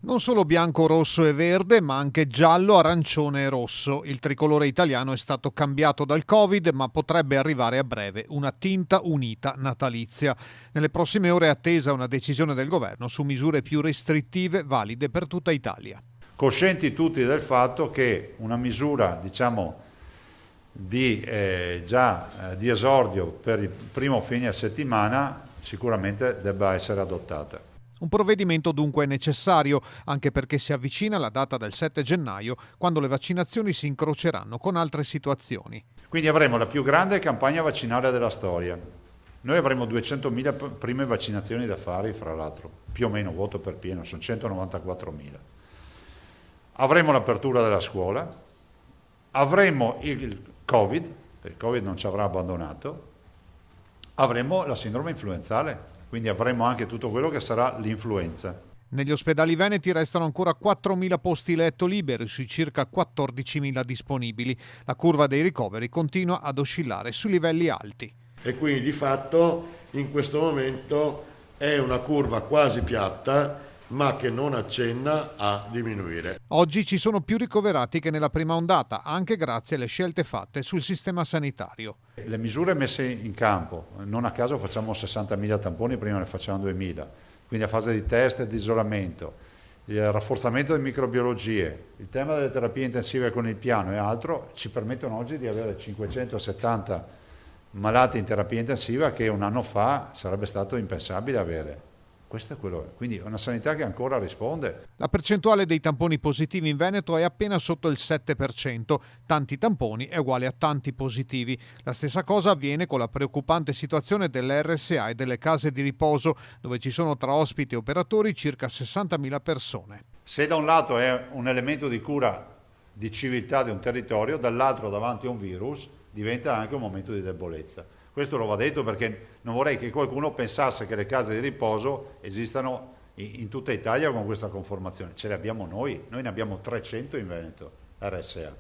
Non solo bianco, rosso e verde, ma anche giallo, arancione e rosso. Il tricolore italiano è stato cambiato dal Covid, ma potrebbe arrivare a breve una tinta unita natalizia. Nelle prossime ore è attesa una decisione del governo su misure più restrittive valide per tutta Italia. Coscienti tutti del fatto che una misura, diciamo, di esordio per il primo fine settimana sicuramente debba essere adottata. Un provvedimento dunque necessario, anche perché si avvicina la data del 7 gennaio, quando le vaccinazioni si incroceranno con altre situazioni. Quindi avremo la più grande campagna vaccinale della storia. Noi avremo 200.000 prime vaccinazioni da fare, fra l'altro, più o meno voto per pieno, sono 194.000. Avremo l'apertura della scuola, avremo il Covid, perché il Covid non ci avrà abbandonato, avremo la sindrome influenzale, quindi avremo anche tutto quello che sarà l'influenza. Negli ospedali veneti restano ancora 4.000 posti letto liberi sui circa 14.000 disponibili. La curva dei ricoveri continua ad oscillare su livelli alti. E quindi di fatto in questo momento è una curva quasi piatta, ma che non accenna a diminuire. Oggi ci sono più ricoverati che nella prima ondata, anche grazie alle scelte fatte sul sistema sanitario. Le misure messe in campo, non a caso facciamo 60.000 tamponi, prima ne facciamo 2.000, quindi a fase di test e di isolamento, il rafforzamento delle microbiologie, il tema delle terapie intensive con il piano e altro, ci permettono oggi di avere 570 malati in terapia intensiva che un anno fa sarebbe stato impensabile avere. Questo è quello, quindi è una sanità che ancora risponde. La percentuale dei tamponi positivi in Veneto è appena sotto il 7%, tanti tamponi è uguale a tanti positivi. La stessa cosa avviene con la preoccupante situazione delle RSA e delle case di riposo, dove ci sono tra ospiti e operatori circa 60.000 persone. Se da un lato è un elemento di cura di civiltà di un territorio, dall'altro davanti a un virus diventa anche un momento di debolezza. Questo lo va detto perché non vorrei che qualcuno pensasse che le case di riposo esistano in tutta Italia con questa conformazione. Ce le abbiamo noi ne abbiamo 300 in Veneto, RSA.